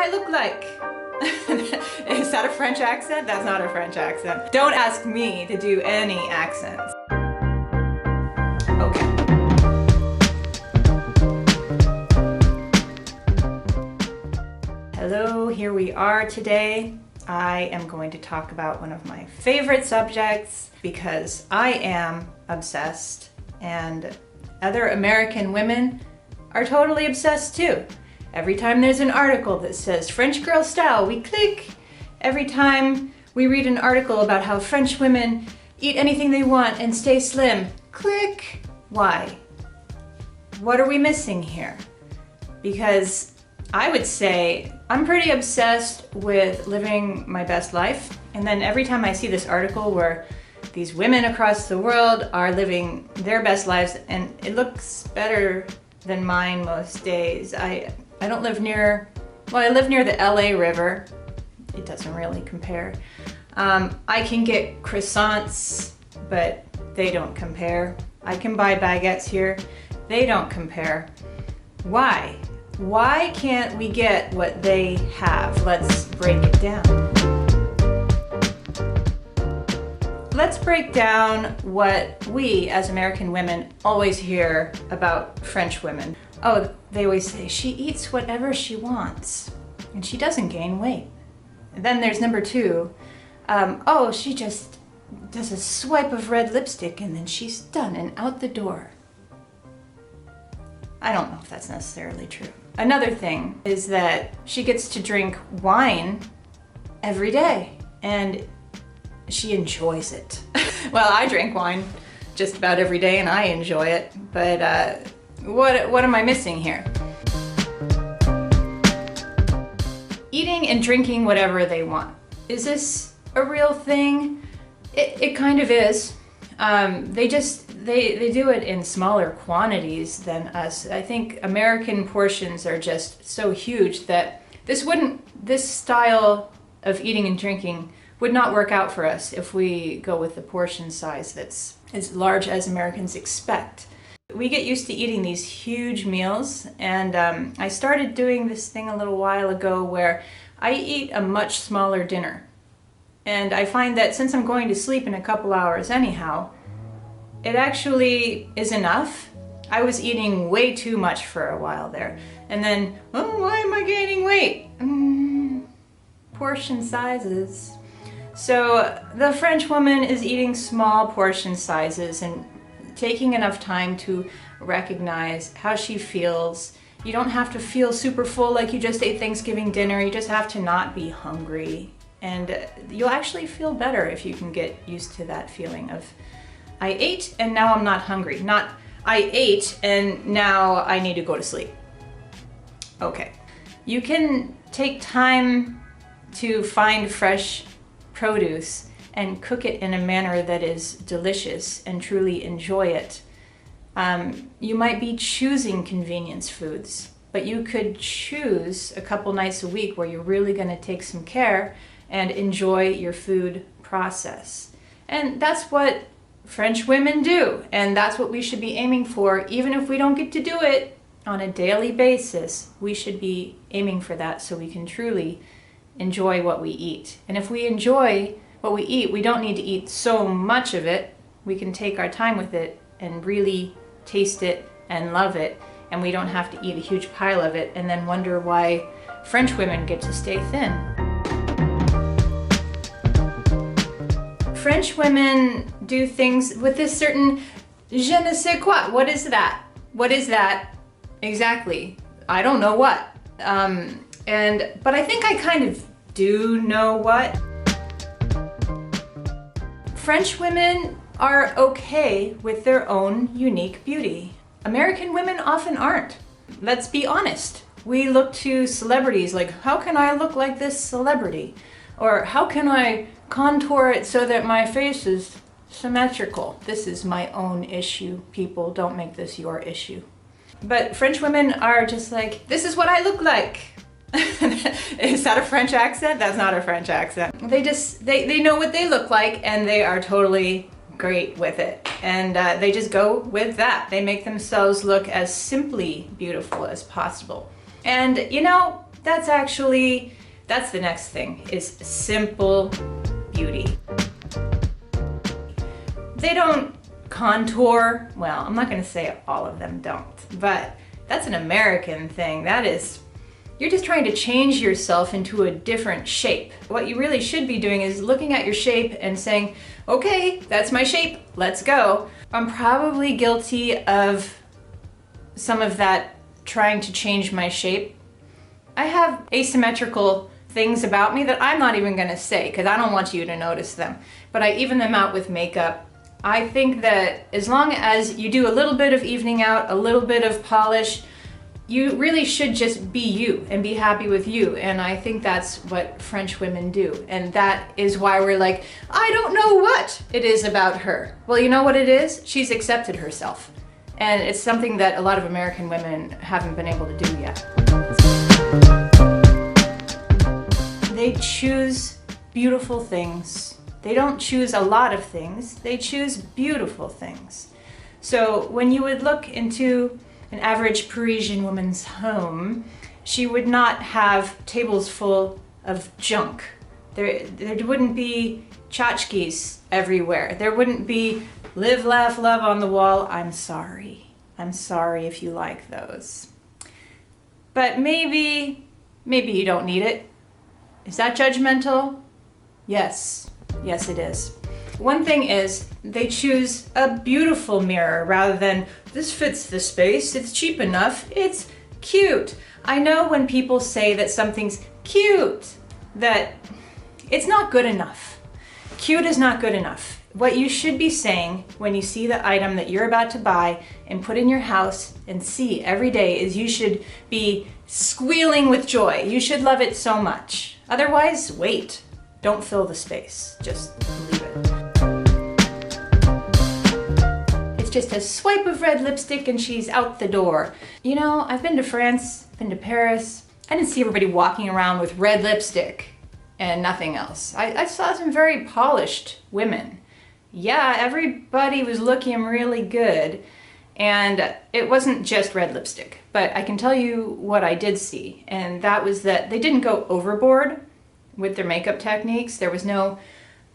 I look like? Is that a French accent? That's not a French accent. Don't ask me to do any accents. Okay. Hello, here we are today. I am going to talk about one of my favorite subjects because I am obsessed and other American women are totally obsessed too. Every time there's an article that says French girl style, we click. Every time we read an article about how French women eat anything they want and stay slim, click. Why? What are we missing here? Because I would say I'm pretty obsessed with living my best life. And then every time I see this article where these women across the world are living their best lives and it looks better than mine most days. I don't live near, well, I live near the LA River. It doesn't really compare. I can get croissants, but they don't compare. I can buy baguettes here. They don't compare. Why? Why can't we get what they have? Let's break it down. Let's break down what we as American women always hear about French women. Oh, they always say, she eats whatever she wants and she doesn't gain weight. And then there's number two, oh, she just does a swipe of red lipstick and then she's done and out the door. I don't know if that's necessarily true. Another thing is that she gets to drink wine every day and she enjoys it. Well, I drink wine just about every day and I enjoy it, but what am I missing here? Eating and drinking whatever they want. Is this a real thing? It kind of is. They do it in smaller quantities than us. I think American portions are just so huge that this style of eating and drinking would not work out for us if we go with the portion size that's as large as Americans expect. We get used to eating these huge meals, and I started doing this thing a little while ago where I eat a much smaller dinner. And I find that since I'm going to sleep in a couple hours anyhow, it actually is enough. I was eating way too much for a while there. And then, oh, why am I gaining weight? Portion sizes. So the French woman is eating small portion sizes and taking enough time to recognize how she feels. You don't have to feel super full like you just ate Thanksgiving dinner. You just have to not be hungry. And you'll actually feel better if you can get used to that feeling of, I ate and now I'm not hungry. Not, I ate and now I need to go to sleep. Okay. You can take time to find fresh produce and cook it in a manner that is delicious and truly enjoy it. You might be choosing convenience foods, but you could choose a couple nights a week where you're really going to take some care and enjoy your food process. And that's what French women do, and that's what we should be aiming for. Even if we don't get to do it on a daily basis, we should be aiming for that so we can truly enjoy what we eat. And if we enjoy what we eat, we don't need to eat so much of it. We can take our time with it and really taste it and love it, and we don't have to eat a huge pile of it and then wonder why French women get to stay thin. French women do things with this certain je ne sais quoi. What is that? What is that exactly? I don't know what. But I think I kind of do know what. French women are okay with their own unique beauty. American women often aren't. Let's be honest. We look to celebrities like, how can I look like this celebrity? Or how can I contour it so that my face is symmetrical? This is my own issue, people. Don't make this your issue. But French women are just like, this is what I look like. Is that a French accent? That's not a French accent. They know what they look like and they are totally great with it. And they just go with that. They make themselves look as simply beautiful as possible. And you know, That's the next thing, is simple beauty. They don't contour. Well, I'm not gonna say all of them don't, but that's an American thing. You're just trying to change yourself into a different shape. What you really should be doing is looking at your shape and saying, okay, that's my shape, let's go. I'm probably guilty of some of that, trying to change my shape. I have asymmetrical things about me that I'm not even gonna say because I don't want you to notice them, but I even them out with makeup. I think that as long as you do a little bit of evening out, a little bit of polish, you really should just be you and be happy with you. And I think that's what French women do. And that is why we're like, I don't know what it is about her. Well, you know what it is? She's accepted herself. And it's something that a lot of American women haven't been able to do yet. They choose beautiful things. They don't choose a lot of things. They choose beautiful things. So when you would look into an average Parisian woman's home, she would not have tables full of junk. There wouldn't be tchotchkes everywhere. There wouldn't be live, laugh, love on the wall. I'm sorry. I'm sorry if you like those. But maybe you don't need it. Is that judgmental? Yes. Yes, it is. One thing is, they choose a beautiful mirror rather than, this fits the space, it's cheap enough, it's cute. I know when people say that something's cute, that it's not good enough. Cute is not good enough. What you should be saying when you see the item that you're about to buy and put in your house and see every day is you should be squealing with joy. You should love it so much. Otherwise, wait. Don't fill the space. Just leave it. It's just a swipe of red lipstick and she's out the door. You know, I've been to France, been to Paris. I didn't see everybody walking around with red lipstick and nothing else. I saw some very polished women. Yeah, everybody was looking really good, and it wasn't just red lipstick. But I can tell you what I did see, and that was that they didn't go overboard with their makeup techniques. There was no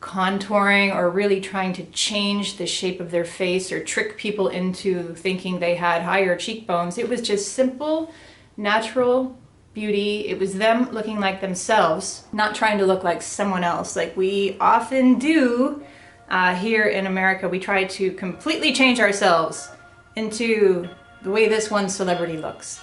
contouring or really trying to change the shape of their face or trick people into thinking they had higher cheekbones. It was just simple, natural beauty. It was them looking like themselves, not trying to look like someone else like we often do. Here in America, we try to completely change ourselves into the way this one celebrity looks.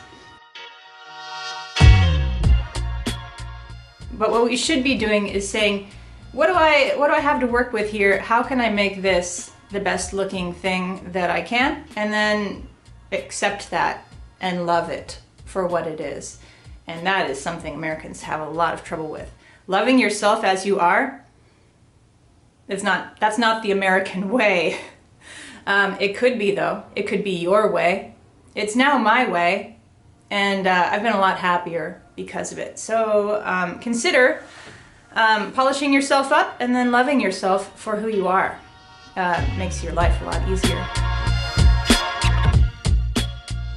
But what we should be doing is saying, what do I have to work with here? How can I make this the best looking thing that I can? And then accept that and love it for what it is. And that is something Americans have a lot of trouble with. Loving yourself as you are, that's not the American way. It could be though. It could be your way. It's now my way, and I've been a lot happier because of it. So consider polishing yourself up and then loving yourself for who you are. Makes your life a lot easier.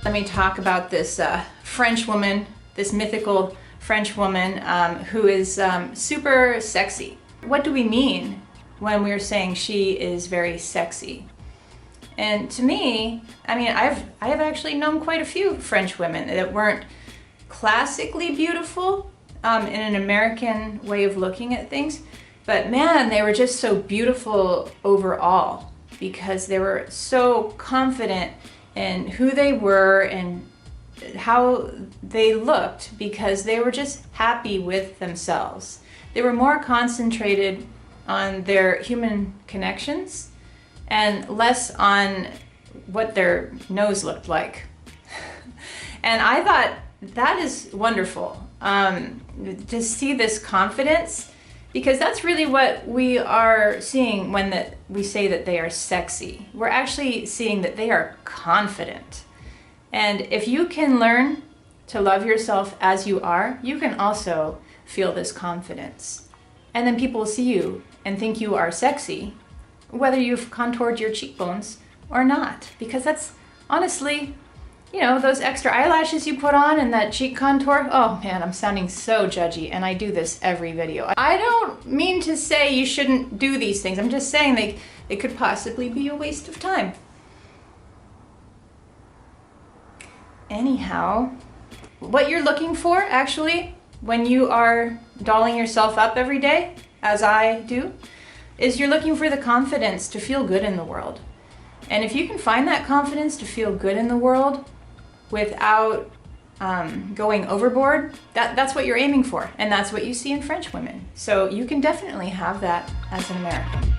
Let me talk about this French woman, this mythical French woman who is super sexy. What do we mean when we're saying she is very sexy? And to me, I mean, I have actually known quite a few French women that weren't classically beautiful in an American way of looking at things, but man, they were just so beautiful overall because they were so confident in who they were and how they looked because they were just happy with themselves. They were more concentrated on their human connections and less on what their nose looked like. And I thought that is wonderful to see this confidence, because that's really what we are seeing when we say that they are sexy. We're actually seeing that they are confident. And if you can learn to love yourself as you are, you can also feel this confidence. And then people will see you and think you are sexy, whether you've contoured your cheekbones or not, because that's honestly you know, those extra eyelashes you put on and that cheek contour. Oh man, I'm sounding so judgy, and I do this every video. I don't mean to say you shouldn't do these things. I'm just saying they could possibly be a waste of time. Anyhow, what you're looking for actually when you are dolling yourself up every day, as I do, is you're looking for the confidence to feel good in the world. And if you can find that confidence to feel good in the world without going overboard, that's what you're aiming for. And that's what you see in French women. So you can definitely have that as an American.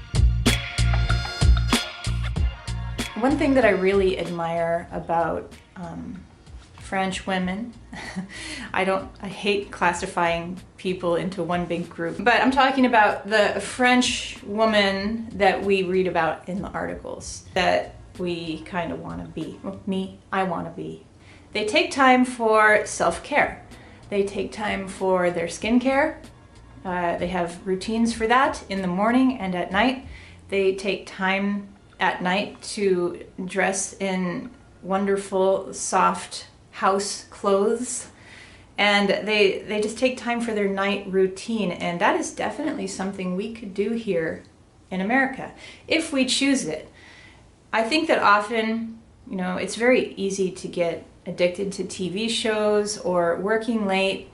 One thing that I really admire about French women, I hate classifying people into one big group, but I'm talking about the French woman that we read about in the articles that we kind of want to be. Well, I want to be. They take time for self-care. They take time for their skincare. They have routines for that in the morning and at night. They take time at night to dress in wonderful, soft house clothes, and they just take time for their night routine, and that is definitely something we could do here in America if we choose it. I think that often, you know, it's very easy to get addicted to TV shows or working late,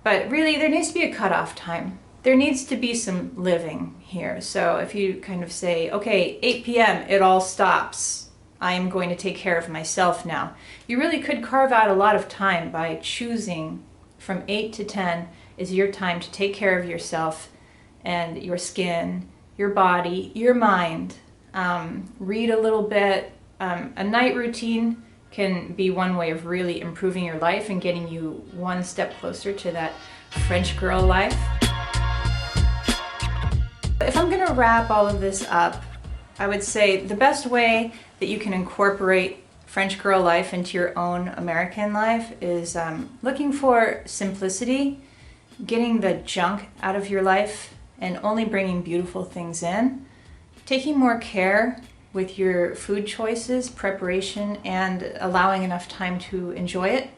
but really there needs to be a cutoff time. There needs to be some living here. So if you kind of say, okay, 8 p.m. it all stops, I'm going to take care of myself now. You really could carve out a lot of time by choosing from 8 to 10 is your time to take care of yourself and your skin, your body, your mind. Read a little bit. A night routine can be one way of really improving your life and getting you one step closer to that French girl life. If I'm gonna wrap all of this up, I would say the best way that you can incorporate French girl life into your own American life is looking for simplicity, getting the junk out of your life and only bringing beautiful things in, taking more care with your food choices, preparation, and allowing enough time to enjoy it,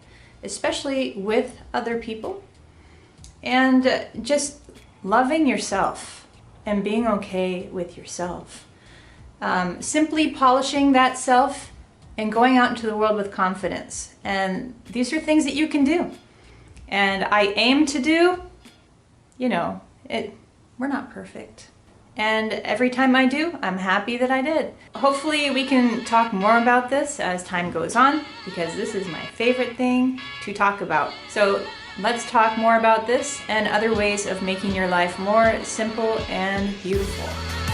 especially with other people, and just loving yourself and being okay with yourself. Simply polishing that self and going out into the world with confidence. And these are things that you can do. And I aim to do, you know, we're not perfect. And every time I do, I'm happy that I did. Hopefully we can talk more about this as time goes on, because this is my favorite thing to talk about. So let's talk more about this and other ways of making your life more simple and beautiful.